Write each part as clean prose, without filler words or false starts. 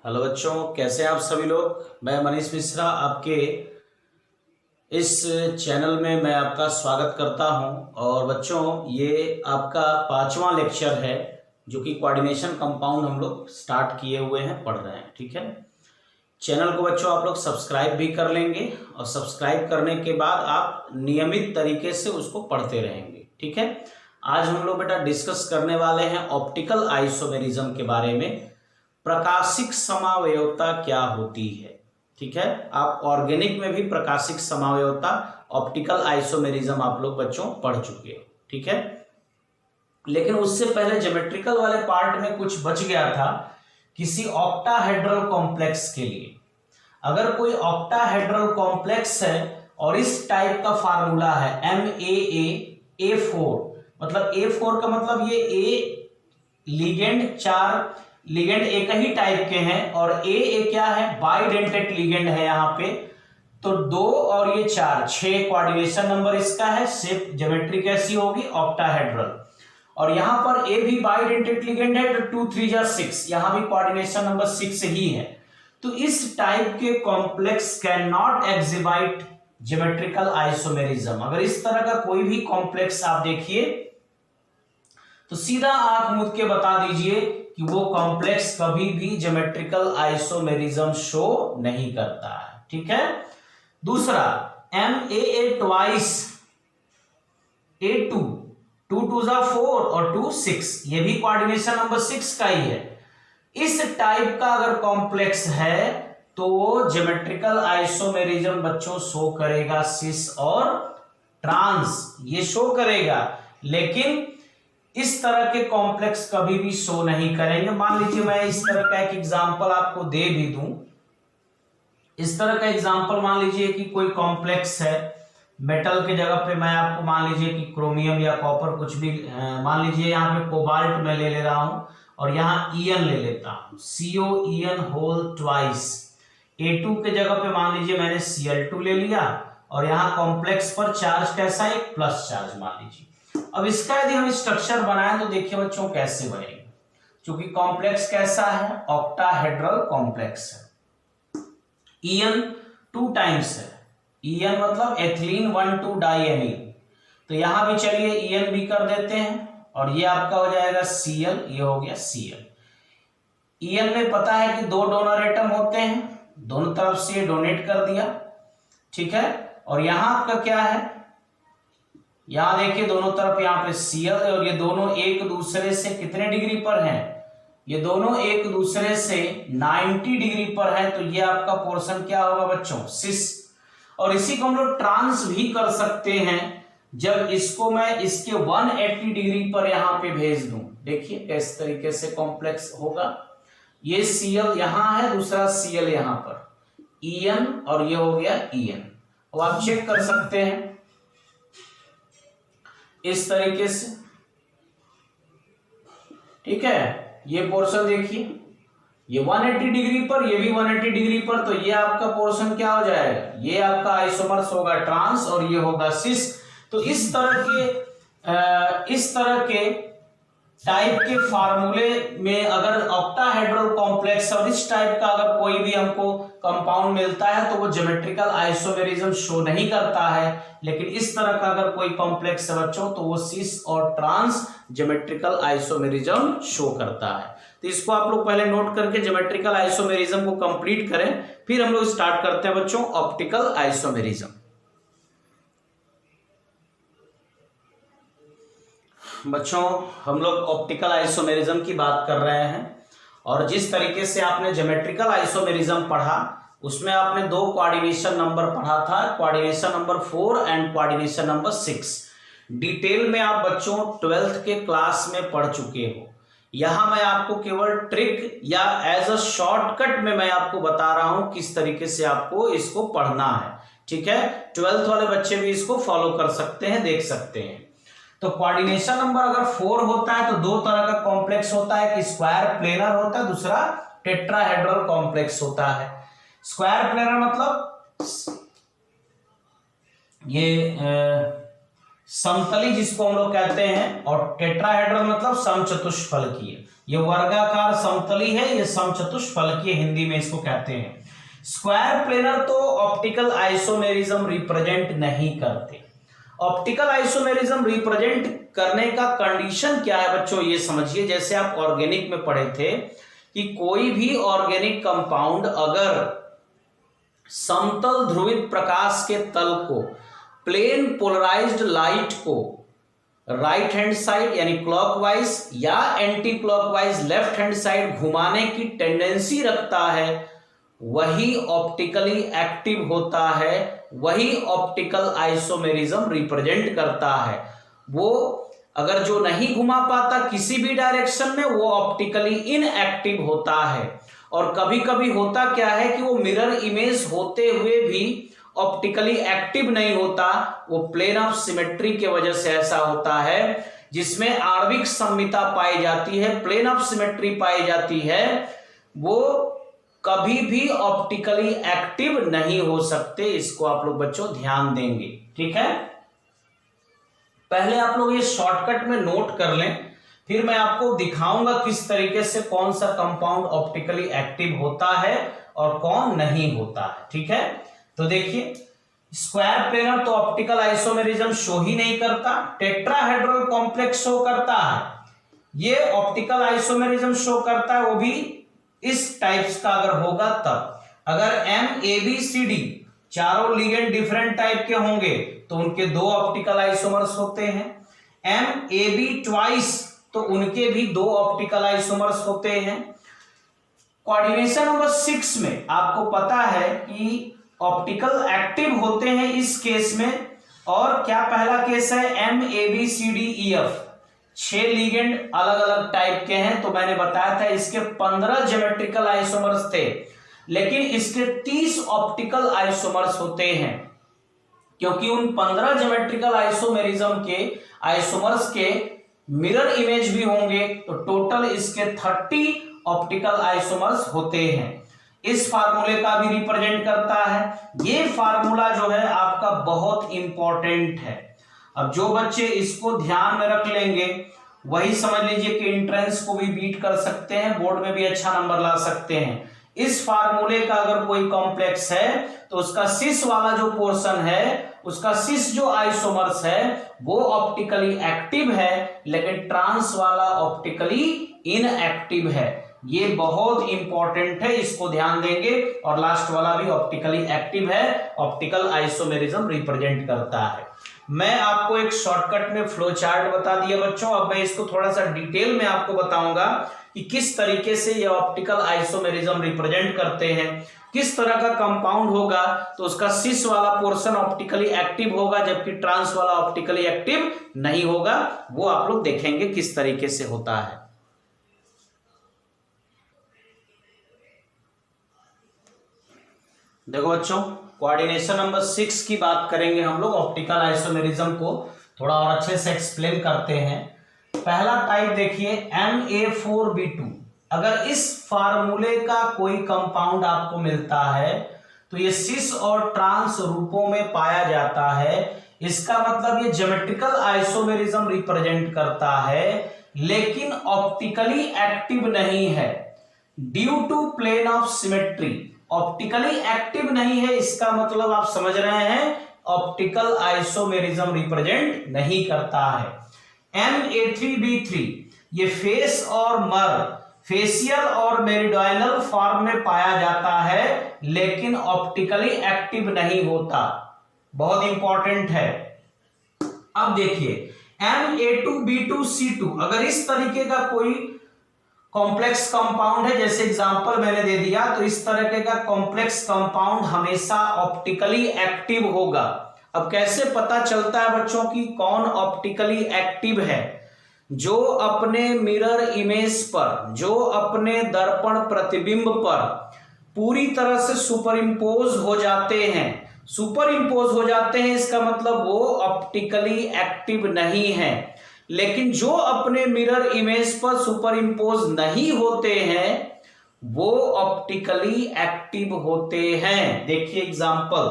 Hello बच्चों, कैसे हैं आप सभी लोग। मैं मनीष मिश्रा आपके इस चैनल में मैं आपका स्वागत करता हूं। और बच्चों, ये आपका 5वां लेक्चर है जो कि कोऑर्डिनेशन कंपाउंड हम लोग स्टार्ट किए हुए हैं, पढ़ रहे हैं। ठीक है, चैनल को बच्चों आप लोग सब्सक्राइब भी कर लेंगे और सब्सक्राइब करने के बाद आप नियमित तरीके से उसको पढ़ते रहेंगे। ठीक है, आज हम लोग बेटा डिस्कस करने वाले हैं ऑप्टिकल आइसोमेरिज्म के बारे में। प्रकाशिक समावयवता क्या होती है। ठीक है, आप ऑर्गेनिक में भी प्रकाशिक समावयवता ऑप्टिकल आइसोमेरिज्म आप लोग बच्चों पढ़ चुके हो। ठीक है, लेकिन उससे पहले ज्योमेट्रिकल वाले पार्ट में कुछ बच गया था। किसी ऑक्टाहेड्रल कॉम्प्लेक्स के लिए अगर कोई ऑक्टाहेड्रल कॉम्प्लेक्स है और इस टाइप का फार्मूला है MAA4, मतलब A4 का मतलब ये A लिगेंड, 4 लिगेंड एक ही टाइप के हैं और ए क्या है, बाइडेंटेट लिगेंड है यहाँ पे। तो 2 और ये 4, 6 कोऑर्डिनेशन नंबर इसका है। शेप ज्योमेट्री कैसी होगी, ऑक्टाहेड्रल। और यहाँ पर ए भी बाइडेंटेट लिगेंड है, तो 2 3 जा 6, यहाँ भी कोऑर्डिनेशन नंबर 6 ही है। तो इस टाइप के complex can not exhibit geometrical isomerism. अगर इस तरह का कोई भी कॉम्प्लेक्स आप देखिए तो सीधा आंख मूंद के बता दीजिए कि वो कॉम्प्लेक्स कभी भी ज्योमेट्रिकल आइसोमेरिज्म शो नहीं करता है। ठीक है, दूसरा MAA ट्वाइस A2, 2 2 जा 4 और 2 6, ये भी कोऑर्डिनेशन नंबर 6 का ही है। इस टाइप का अगर कॉम्प्लेक्स है तो वो ज्योमेट्रिकल आइसोमेरिज्म बच्चों शो करेगा, सिस और ट्रांस ये शो करेगा। लेकिन इस तरह के कॉम्प्लेक्स कभी भी शो नहीं करेंगे। मान लीजिए मैं इस तरह का एक एग्जांपल आपको दे भी दूं। इस तरह का एग्जांपल मान लीजिए कि कोई कॉम्प्लेक्स है, मेटल के जगह पे मैं आपको मान लीजिए कि क्रोमियम या कॉपर कुछ भी, मान लीजिए यहाँ पे कोबाल्ट में ले रहा हूं और यहाँ ईएन ले लेता हूं, COEN होल ट्वाइस। A2 के जगह पे मान लीजिए मैंने Cl2 ले लिया और यहाँ कॉम्प्लेक्स पर चार्ज कैसा है, एक प्लस चार्ज मान लीजिए। अब इसका यदि हम स्ट्रक्चर बनाएं तो देखिए बच्चों कैसे बनेगा। क्योंकि कॉम्प्लेक्स कैसा है, ऑक्टाहेड्रल कॉम्प्लेक्स है। EN 2 टाइम्स है, EN मतलब एथिलीन 1,2 डाइएमीन। तो यहां भी चलिए EN भी कर देते हैं और ये आपका हो जाएगा Cl, ये हो गया Cl। EN में पता है कि 2 डोनर एटम होते हैं, दोनों तरफ से ये डोनेट कर दिया। ठीक है, और यहां आपका क्या है, यहां देखिए दोनों तरफ यहाँ पे Cl है और ये दोनों एक दूसरे से कितने डिग्री पर हैं, ये दोनों एक दूसरे से 90 डिग्री पर है। तो ये आपका पोर्शन क्या होगा बच्चों, सिस। और इसी को हम लोग ट्रांस भी कर सकते हैं जब इसको मैं इसके 180 डिग्री पर यहाँ पे भेज दूं। देखिए किस तरीके से कॉम्प्लेक्स होगा। ये Cl यहां है, दूसरा Cl यहां पर, EN और ये हो गया EN। अब आप चेक कर सकते हैं इस तरीके से। ठीक है, ये पोर्शन देखिए, ये 180 डिग्री पर, ये भी 180 डिग्री पर। तो ये आपका पोर्शन क्या हो जाएगा, ये आपका आइसोमर्स होगा ट्रांस और ये होगा सिस। तो इस तरह के टाइप के फार्मूले में अगर ऑक्टाहेड्रल कॉम्प्लेक्स और इस टाइप का अगर कोई भी हमको कंपाउंड मिलता है तो वो ज्योमेट्रिकल आइसोमेरिज्म शो नहीं करता है। लेकिन इस तरह का अगर कोई कॉम्प्लेक्स है बच्चों तो वो सिस और ट्रांस ज्योमेट्रिकल आइसोमेरिज्म शो करता है। तो इसको आप लोग पहले नोट करके ज्योमेट्रिकल आइसोमेरिज्म को कंप्लीट करें, फिर हम लोग स्टार्ट करते हैं बच्चों ऑप्टिकल आइसोमेरिज्म। बच्चों, हम लोग ऑप्टिकल आइसोमेरिज्म की बात कर रहे हैं और जिस तरीके से आपने ज्योमेट्रिकल आइसोमेरिज्म पढ़ा उसमें आपने 2 कोऑर्डिनेशन नंबर पढ़ा था, coordination number 4 and coordination number 6। Detail में आप बच्चों 12th के क्लास में पढ़ चुके हो। यहां मैं आपको केवल ट्रिक या एज अ शॉर्टकट में मैं आपको बता रहा हूं किस तरीके से आपको इसको पढ़ना है। ठीक है, 12th वाले बच्चे भी इसको फॉलो कर सकते हैं, देख सकते हैं। तो कोऑर्डिनेशन नंबर अगर 4 होता है तो 2 तरह का कॉम्प्लेक्स होता है, एक स्क्वायर प्लेनर होता है, दूसरा टेट्राहेड्रल कॉम्प्लेक्स होता है। स्क्वायर प्लेनर मतलब ये समतली जिसको हम लोग कहते हैं, और टेट्राहेड्रल मतलब समचतुष्फलकीय। ये वर्गाकार समतली है, ये समचतुष्फलकीय हिंदी में इसको कहते हैं। स्क्वायर प्लेनर तो ऑप्टिकल आइसोमेरिज्म रिप्रेजेंट नहीं करते। ऑप्टिकल आइसोमेरिज्म रिप्रेजेंट करने का कंडीशन क्या है बच्चों, ये समझिए। जैसे आप ऑर्गेनिक में पढ़े थे कि कोई भी ऑर्गेनिक कंपाउंड अगर समतल ध्रुवित प्रकाश के तल को, प्लेन पोलराइज्ड लाइट को राइट हैंड साइड यानी क्लॉकवाइज या anti clockwise left hand side घुमाने की टेंडेंसी रखता है, वही ऑप्टिकली एक्टिव होता है, वही ऑप्टिकल आइसोमेरिज्म रिप्रेजेंट करता है। वो अगर जो नहीं घुमा पाता किसी भी डायरेक्शन में, वो ऑप्टिकली इनएक्टिव होता है। और कभी कभी होता क्या है कि वो मिरर इमेज होते हुए भी ऑप्टिकली एक्टिव नहीं होता, वो प्लेन ऑफ सिमेट्री के वजह से ऐसा होता है, जिसमें आणविक सममिता पाई जाती है, प्लेन ऑफ सिमेट्री पाई जाती है, वो कभी भी ऑप्टिकली एक्टिव नहीं हो सकते। इसको आप लोग बच्चों ध्यान देंगे, ठीक है। पहले आप लोग ये शॉर्टकट में नोट कर लें, फिर मैं आपको दिखाऊंगा किस तरीके से कौन सा कंपाउंड ऑप्टिकली एक्टिव होता है और कौन नहीं होता है, ठीक है। तो देखिए, स्क्वायर प्लेनर तो ऑप्टिकल आइसोमेरिज्म शो ही नहीं करता, टेट्राहेड्रल कॉम्प्लेक्स शो करता है, ये ऑप्टिकल आइसोमेरिज्म शो करता है, वो भी इस टाइप्स का अगर होगा तब। अगर MABCD चारों लिगेंड डिफरेंट टाइप के होंगे तो उनके दो ऑप्टिकल आइसोमर्स होते हैं। MAB ट्वाइस तो उनके भी दो ऑप्टिकल आइसोमर्स होते हैं। कोऑर्डिनेशन नंबर 6 में आपको पता है कि ऑप्टिकल एक्टिव होते हैं इस केस में। और क्या पहला केस है, MABCDEF 6 लिगेंड अलग अलग टाइप के हैं। तो मैंने बताया था इसके 15 ज्योमेट्रिकल आइसोमर्स थे, लेकिन इसके 30 ऑप्टिकल आइसोमर्स होते हैं, क्योंकि उन 15 ज्योमेट्रिकल आइसोमेरिज्म के आइसोमर्स के मिरर इमेज भी होंगे, तो टोटल इसके 30 ऑप्टिकल आइसोमर्स होते हैं। इस फार्मूले का भी रिप्रेजेंट करता है। ये फार्मूला जो है आपका बहुत इंपॉर्टेंट है। अब जो बच्चे इसको ध्यान में रख लेंगे वही समझ लीजिए कि एंट्रेंस को भी बीट कर सकते हैं, बोर्ड में भी अच्छा नंबर ला सकते हैं। इस फार्मूले का अगर कोई कॉम्प्लेक्स है तो उसका सिस वाला जो पोर्शन है, उसका सिस जो आइसोमर्स है वो ऑप्टिकली एक्टिव है, लेकिन ट्रांस वाला ऑप्टिकली इनएक्टिव है। ये बहुत इंपॉर्टेंट है, इसको ध्यान देंगे। और लास्ट वाला भी ऑप्टिकली एक्टिव है, ऑप्टिकल आइसोमेरिज्म रिप्रेजेंट करता है। मैं आपको एक शॉर्टकट में फ्लो चार्ट बता दिया बच्चों। अब मैं इसको थोड़ा सा डिटेल में आपको बताऊंगा कि किस तरीके से ये ऑप्टिकल आइसोमेरिज्म रिप्रेजेंट करते हैं, किस तरह का कंपाउंड होगा तो उसका सिस वाला पोर्शन ऑप्टिकली एक्टिव होगा, जबकि ट्रांस वाला ऑप्टिकली एक्टिव नहीं होगा। वो आप लोग देखेंगे किस तरीके से होता है। देखो बच्चों, कोऑर्डिनेशन नंबर 6 की बात करेंगे हम लोग। ऑप्टिकल आइसोमेरिज्म को थोड़ा और अच्छे से एक्सप्लेन करते हैं। पहला टाइप देखिए, Na4B2। अगर इस फार्मूले का कोई कंपाउंड आपको मिलता है तो ये सिस और ट्रांस रूपों में पाया जाता है। इसका मतलब ये ज्योमेट्रिकल आइसोमेरिज्म रिप्रेजेंट करता है, लेकिन ऑप्टिकली एक्टिव नहीं है due to plane of symmetry. Optically active नहीं है, इसका मतलब आप समझ रहे हैं ऑप्टिकल आइसोमेरिज्म रिप्रेजेंट नहीं करता है। Na3B3 ये फेस और मर, फेसियल और मेरिडोइनल फॉर्म में पाया जाता है, लेकिन ऑप्टिकली एक्टिव नहीं होता। बहुत इंपॉर्टेंट है। अब देखिए, Na2B2C2 अगर इस तरीके का कोई कॉम्प्लेक्स कंपाउंड है, जैसे एग्जांपल मैंने दे दिया, तो इस तरह का कॉम्प्लेक्स कंपाउंड हमेशा ऑप्टिकली एक्टिव होगा। अब कैसे पता चलता है बच्चों की कौन ऑप्टिकली एक्टिव है? जो अपने मिरर इमेज पर, जो अपने दर्पण प्रतिबिंब पर पूरी तरह से सुपर इम्पोज हो जाते हैं। सुपर इम्पोज हो जाते हैं इसका मतलब वो ऑप्टिकली एक्टिव नहीं है। लेकिन जो अपने मिरर इमेज पर सुपर इम्पोज नहीं होते हैं वो ऑप्टिकली एक्टिव होते हैं। देखिए एग्जांपल,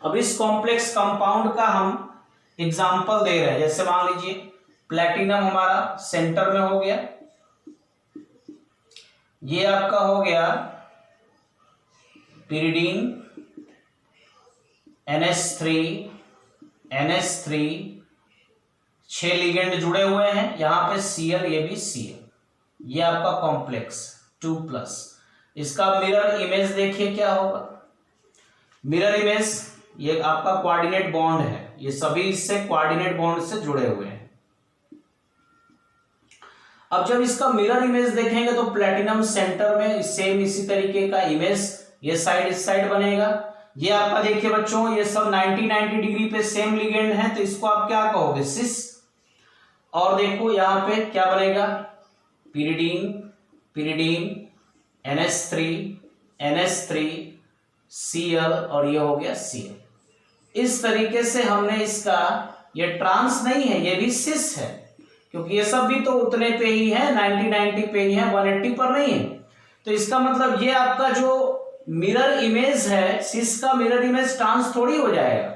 अब इस कॉम्प्लेक्स कंपाउंड का हम एग्जाम्पल दे रहे हैं, जैसे मान लीजिए प्लेटिनम हमारा सेंटर में हो गया, ये आपका हो गया pyridine NH3 6 लिगेंड जुड़े हुए हैं, यहां पे Cl, ये भी Cl, ये आपका कॉम्प्लेक्स 2+। इसका मिरर इमेज देखिए क्या होगा। मिरर इमेज ये आपका कोऑर्डिनेट बॉन्ड है, ये सभी इससे कोऑर्डिनेट बॉन्ड से जुड़े हुए हैं। अब जब इसका मिरर इमेज देखेंगे तो प्लेटिनम सेंटर में सेम इसी तरीके का इमेज, ये साइड इस साइड बनेगा। ये आपका देखिए बच्चों, ये सब 90 डिग्री पे सेम लिगेंड है, तो इसको आप क्या कहोगे, सिस। और देखो यहां पे क्या बनेगा, pyridine NH3 Cl, और ये हो गया Cl। इस तरीके से हमने इसका, ये ट्रांस नहीं है, ये भी सिस है, क्योंकि ये सब भी तो उतने पे ही है, 90 पे ही है, 180 पर नहीं है। तो इसका मतलब ये आपका जो मिरर इमेज है, सिस का मिरर इमेज ट्रांस थोड़ी हो जाएगा।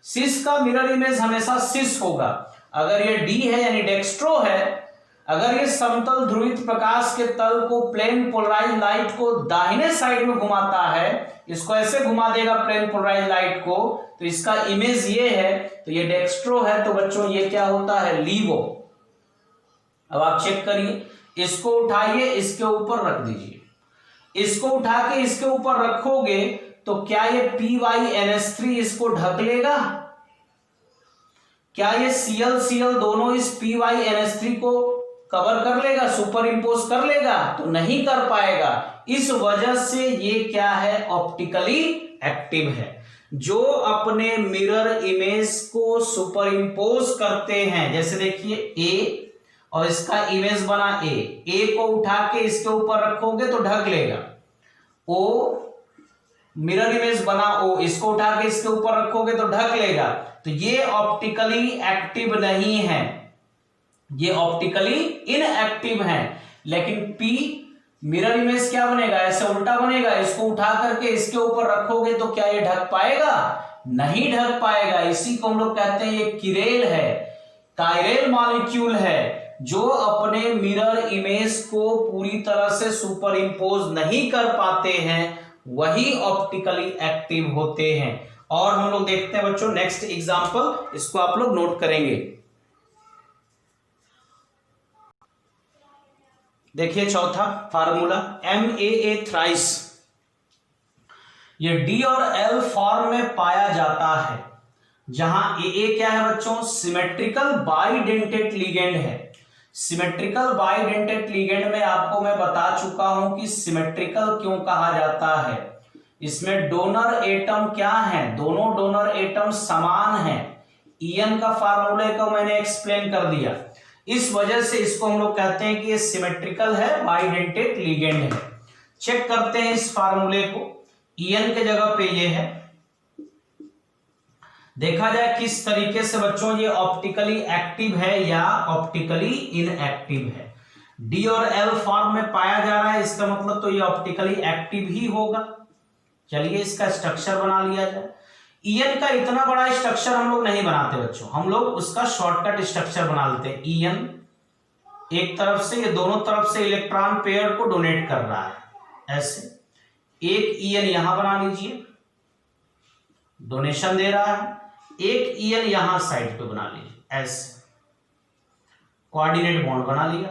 सिस का मिरर इमेज हमेशा सिस होगा। अगर ये डी है यानी डेक्स्ट्रो है, अगर ये समतल ध्रुवित प्रकाश के तल को प्लेन पोलराइज लाइट को दाहिने साइड में घुमाता है, इसको ऐसे घुमा देगा प्लेन पोलराइज लाइट को, तो इसका इमेज ये है, तो ये डेक्स्ट्रो है। तो बच्चों ये क्या होता है, लीवो। अब आप चेक करिए, इसको उठाइए, इसके ऊपर रख दीजिए, इसको उठा के इसके ऊपर रखोगे तो क्या ये PyNH3 इसको ढक लेगा? क्या ये Cl दोनों इस PyNH3 को कवर कर लेगा, सुपर इंपोज कर लेगा? तो नहीं कर पाएगा। इस वजह से ये क्या है, ऑप्टिकली एक्टिव है। जो अपने मिरर इमेज को सुपर इंपोज करते हैं, जैसे देखिए A और इसका इमेज बना A को उठा के इसके ऊपर रखोगे तो ढक लेगा। O मिरर इमेज बना O, इसको उठा के इसके ऊपर रखोगे तो ढक लेगा। तो ये ऑप्टिकली एक्टिव नहीं है, ये ऑप्टिकली इनएक्टिव है। लेकिन P मिरर इमेज क्या बनेगा, ऐसे उल्टा बनेगा, इसको उठा करके इसके ऊपर रखोगे तो क्या ये ढक पाएगा? नहीं ढक पाएगा। इसी को हम लोग कहते हैं ये किरेल है, कायरेल मॉलिक्यूल है, जो अपने मिरर इमेज को पूरी तरह से सुपर इंपोज नहीं कर पाते हैं, वही ऑप्टिकली एक्टिव होते हैं। और हम लोग देखते हैं बच्चों नेक्स्ट एग्जांपल, इसको आप लोग नोट करेंगे। देखिए चौथा फार्मूला MAA थ्राइस, ये D और L फॉर्म में पाया जाता है, जहां AA क्या है बच्चों, सिमेट्रिकल बाइडेंटेट लिगेंड है। सिमेट्रिकल बाइडेंटेट लिगेंड में आपको मैं बता चुका हूं कि सिमेट्रिकल क्यों कहा जाता है। इसमें डोनर एटम क्या है, दोनों डोनर एटम समान हैं। EN का फार्मूले को मैंने एक्सप्लेन कर दिया। इस वजह से इसको हम लोग कहते हैं कि ये सिमेट्रिकल है, बाइडेंटेट लिगेंड है। चेक करते हैं इस फार्मूले को, EN के जगह पे ये है। देखा जाए किस तरीके से बच्चों ये ऑप्टिकली एक्टिव है या ऑप्टिकली इनएक्टिव है। D और L फॉर्म में पाया जा रहा है, इसका मतलब तो ये ऑप्टिकली एक्टिव ही होगा। चलिए इसका स्ट्रक्चर बना लिया जाए। EN का इतना बड़ा स्ट्रक्चर हम लोग नहीं बनाते बच्चों, हम लोग उसका शॉर्टकट स्ट्रक्चर बना लेते हैं। EN एक तरफ से, ये दोनों तरफ से इलेक्ट्रॉन पेयर को डोनेट कर रहा है, ऐसे एक EN यहां बना लीजिए, डोनेशन दे रहा है। एक EN यहां साइड पे बना लीजिए, ऐसे कोऑर्डिनेट बॉन्ड बना लिया।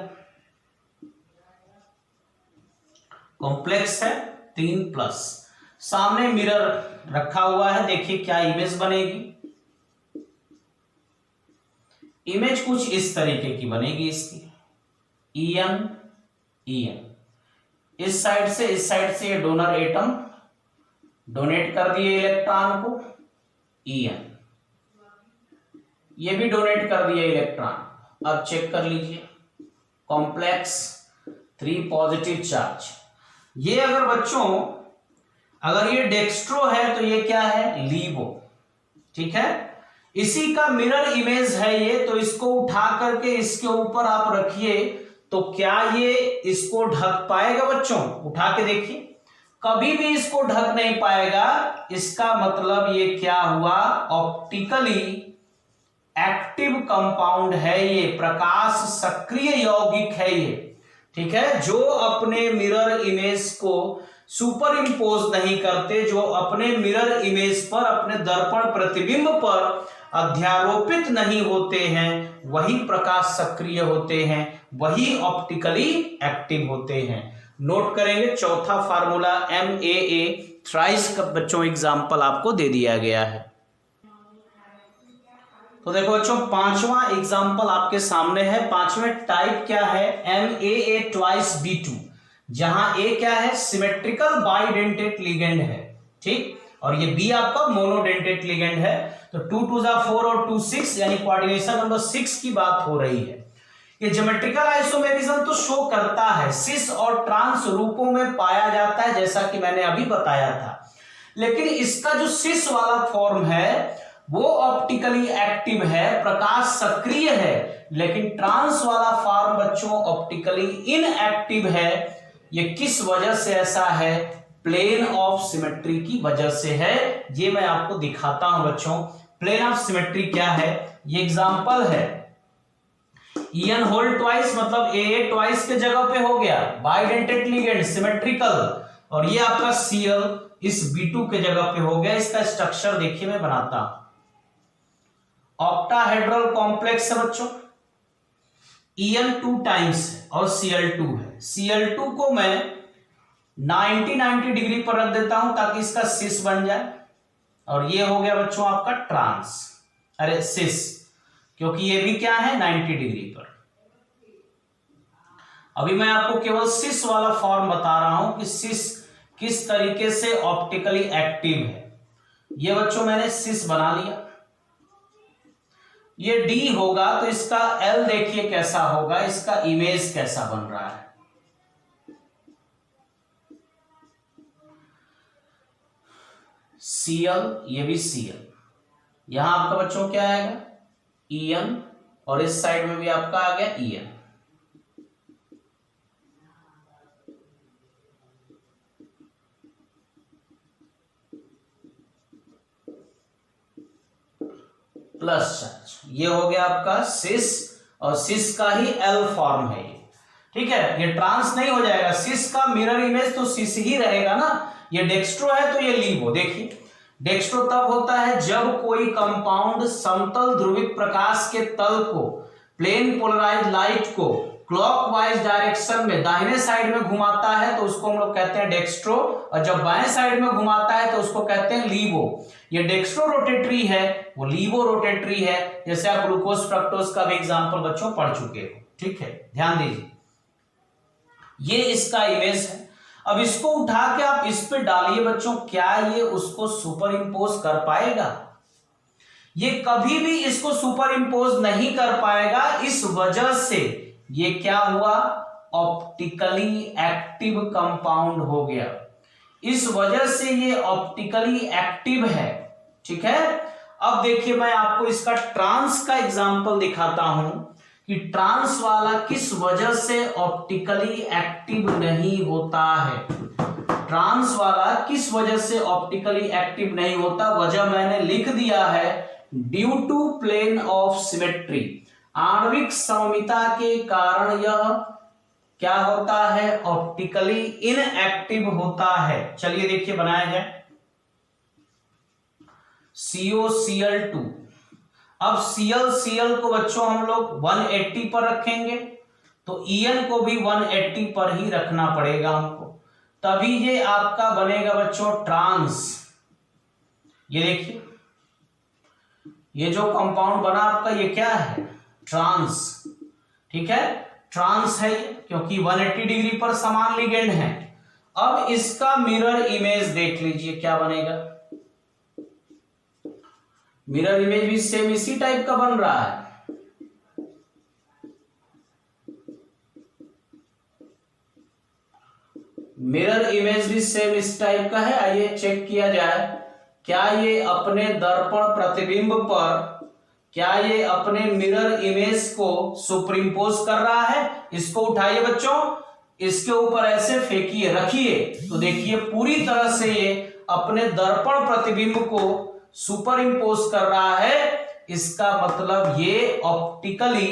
कॉम्प्लेक्स है 3+, सामने मिरर रखा हुआ है। देखिए क्या इमेज बनेगी, इमेज कुछ इस तरीके की बनेगी इसकी। EN इस साइड से ये डोनर एटम डोनेट कर दिए इलेक्ट्रॉन को, EN ये भी डोनेट कर दिया इलेक्ट्रॉन। अब चेक कर लीजिए, कॉम्प्लेक्स 3 पॉजिटिव चार्ज। ये अगर बच्चों अगर ये डेक्स्ट्रो है तो ये क्या है, लीवो, ठीक है। इसी का मिरर इमेज है ये, तो इसको उठा करके इसके ऊपर आप रखिए तो क्या ये इसको ढक पाएगा बच्चों? उठा के देखिए, कभी भी इसको ढक नहीं पाएगा। इसका मतलब ये क्या हुआ, ऑप्टिकली एक्टिव कंपाउंड है, ये प्रकाश सक्रिय यौगिक है ये, ठीक है, जो अपने मिरर इमेज को सुपर इम्पोज नहीं करते, जो अपने मिरर इमेज पर, अपने दर्पण प्रतिबिंब पर अध्यारोपित नहीं होते हैं, वही प्रकाश सक्रिय होते हैं, वही ऑप्टिकली एक्टिव होते हैं। नोट करेंगे चौथा फार्मूला MAA थ्राइस का बच्चों एग्जाम्पल आपको दे दिया गया है। तो देखो बच्चों पांचवा एग्जाम्पल आपके सामने है। पांचवें टाइप क्या है, MAA ट्वाइस B2, जहां A क्या है, सिमेट्रिकल बाइडेंटेट लिगेंड है, ठीक, और ये B आपका मोनोडेंटेट लिगेंड है। तो 2 2 4 और 2 6 यानी कोऑर्डिनेशन नंबर 6 की बात हो रही है। ये ज्योमेट्रिकल आइसोमेरिज्म तो शो करता है, सिस और ट्रांस रूपों में पाया जाता है, जैसा कि मैंने अभी बताया था, लेकिन इसका जो सिस वाला फॉर्म है वो ऑप्टिकली एक्टिव है, प्रकाश सक्रिय है, लेकिन ट्रांस वाला फॉर्म बच्चों ऑप्टिकली इनएक्टिव है। ये किस वजह से ऐसा है, प्लेन ऑफ सिमेट्री की वजह से है। ये मैं आपको दिखाता हूं बच्चों, प्लेन ऑफ सिमेट्री क्या है। ये एग्जांपल है ईएन होल ट्वाइस, मतलब AA ट्वाइस के जगह पे हो गया बाइडेंटेट लिगेंड सिमेट्रिकल, और ये आपका Cl इस B2 के जगह पे हो गया। इसका स्ट्रक्चर देखिए मैं बनाता हूं, ऑक्टाहेड्रल कॉम्प्लेक्स है बच्चों, EN 2 टाइम्स और Cl2 है। Cl2 को मैं 90 डिग्री पर रख देता हूं ताकि इसका सिस बन जाए, और ये हो गया बच्चों आपका ट्रांस, अरे सिस, क्योंकि ये भी क्या है 90 डिग्री पर। अभी मैं आपको केवल सिस वाला फॉर्म बता रहा हूं कि सिस किस तरीके से ऑप्टिकली एक्टिव है। ये बच्चों मैंने सिस बना लिया, ये D होगा तो इसका L देखिए कैसा होगा, इसका इमेज कैसा बन रहा है। Cl, ये भी Cl, यहां आपका बच्चों क्या आएगा En, और इस साइड में भी आपका आ गया En। प्लस चार्ज, ये हो गया आपका सिस, और सिस का ही L फॉर्म है ये, ठीक है। ये ट्रांस नहीं हो जाएगा, सिस का मिरर इमेज तो सिस ही रहेगा ना। ये डेक्स्ट्रो है तो ये लीवो। देखिए डेक्स्ट्रो तब होता है जब कोई कंपाउंड समतल ध्रुवित प्रकाश के तल को, प्लेन पोलराइज्ड लाइट को क्लॉकवाइज डायरेक्शन में दाहिने साइड में घुमाता है तो उसको हम लोग कहते हैं डेक्स्ट्रो, और जब बाएं साइड में घुमाता है तो उसको कहते हैं लीवो। ये डेक्स्ट्रो रोटेटरी है, वो लीवो रोटेटरी है, जैसे आप ग्लूकोज फ्रक्टोज का भी एग्जांपल बच्चों पढ़ चुके हो, ठीक है, ध्यान दीजिए। ये इसका इमेज है। अब इसको उठा के आप इस पे डालिए बच्चों, क्या ये उसको सुपर इंपोज कर पाएगा? ये कभी भी इसको सुपर इंपोज नहीं कर पाएगा। इस वजह से ये क्या हुआ, ऑप्टिकली एक्टिव कंपाउंड हो गया। इस वजह से ये ऑप्टिकली एक्टिव है, ठीक है। अब देखिए मैं आपको इसका ट्रांस का एग्जांपल दिखाता हूं कि ट्रांस वाला किस वजह से ऑप्टिकली एक्टिव नहीं होता है। ट्रांस वाला किस वजह से ऑप्टिकली एक्टिव नहीं होता, वजह मैंने लिख दिया है, due to plane of symmetry. आणविक सममिता के कारण यह क्या होता है, ऑप्टिकली इनएक्टिव होता है। चलिए देखिए बनाया जाए, COCl2। अब Cl को बच्चों हम लोग 180 पर रखेंगे, तो En को भी 180 पर ही रखना पड़ेगा हमको, तभी ये आपका बनेगा बच्चों ट्रांस। ये देखिए ये जो कंपाउंड बना आपका ये क्या है, ट्रांस, ठीक है, ट्रांस है ये, क्योंकि 180 डिग्री पर समान लिगेंड है। अब इसका मिरर इमेज देख लीजिए क्या बनेगा। मिरर इमेज भी सेम इसी टाइप का बन रहा है। मिरर इमेज भी सेम इस टाइप का है। आइए चेक किया जाए, क्या ये अपने दर्पण प्रतिबिंब पर, क्या ये अपने मिरर इमेज को सुपरइम्पोज कर रहा है। इसको उठाइए बच्चों, इसके ऊपर ऐसे फेंकिए, रखिए, तो देखिए पूरी तरह से ये अपने दर्पण प्रतिबिंब को सुपर इंपोज कर रहा है। इसका मतलब ये ऑप्टिकली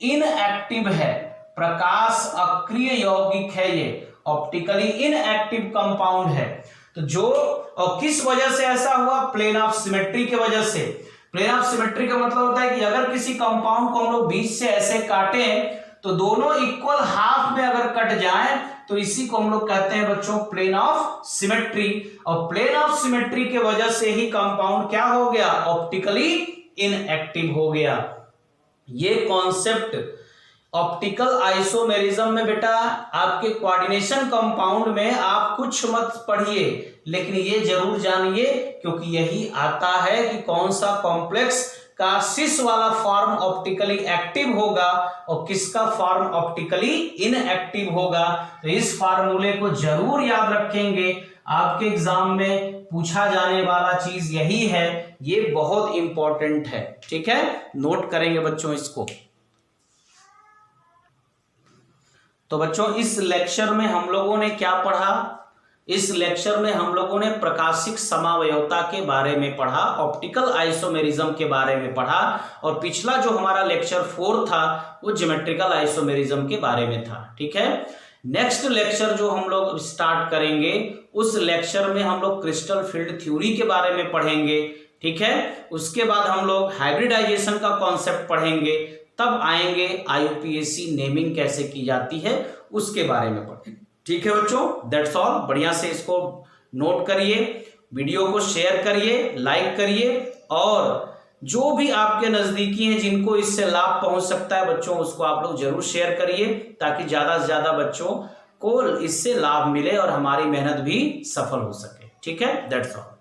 इनएक्टिव है, प्रकाश अक्रिय यौगिक है, ये ऑप्टिकली इनएक्टिव कंपाउंड है। तो जो और किस वजह से ऐसा हुआ? प्लेन ऑफ सिमेट्री की वजह से। प्लेन ऑफ सिमेट्री का मतलब होता है कि अगर किसी कंपाउंड को हम लोग बीच से ऐसे काटें तो दोनों इक्वल हाफ में अगर कट जाएं तो इसी को हम लोग कहते हैं बच्चों प्लेन ऑफ सिमेट्री। और प्लेन ऑफ सिमेट्री के वजह से ही कंपाउंड क्या हो गया? ऑप्टिकली इनएक्टिव हो गया। ये कॉन्सेप्ट ऑप्टिकल आइसोमेरिज्म में बेटा आपके कोऑर्डिनेशन कंपाउंड में आप कुछ मत पढ़िए, लेकिन ये जरूर जानिए क्योंकि यही आता है कि कौन सा कॉम्प्लेक्स का सिस वाला फॉर्म ऑप्टिकली एक्टिव होगा और किसका फॉर्म ऑप्टिकली इनएक्टिव होगा। तो इस फार्मूले को जरूर याद रखेंगे, आपके एग्जाम में पूछा जाने वाला चीज यही है, ये बहुत इंपॉर्टेंट है। ठीक है, नोट करेंगे बच्चों इसको। तो बच्चों इस लेक्चर में हम लोगों ने क्या पढ़ा? इस लेक्चर में हम लोगों ने प्रकाशिक समावयवता के बारे में पढ़ा, ऑप्टिकल आइसोमेरिज्म के बारे में पढ़ा, और पिछला जो हमारा लेक्चर 4 था वो ज्योमेट्रिकल आइसोमेरिज्म के बारे में था। ठीक है, नेक्स्ट लेक्चर जो हम लोग स्टार्ट करेंगे उस लेक्चर में हम लोग क्रिस्टल फील्ड थ्योरी के बारे में पढ़ेंगे। ठीक है, उसके बाद हम लोग हाइब्रिडाइजेशन का कॉन्सेप्ट पढ़ेंगे, तब आएंगे IUPAC नेमिंग कैसे की जाती है उसके बारे में पढ़ेंगे। ठीक है बच्चों, दैट्स ऑल। बढ़िया से इसको नोट करिए, वीडियो को शेयर करिए, लाइक करिए, और जो भी आपके नजदीकी हैं जिनको इससे लाभ पहुंच सकता है बच्चों उसको आप लोग जरूर शेयर करिए ताकि ज्यादा से ज्यादा बच्चों को इससे लाभ मिले और हमारी मेहनत भी सफल हो सके। ठीक है, दैट्स ऑल।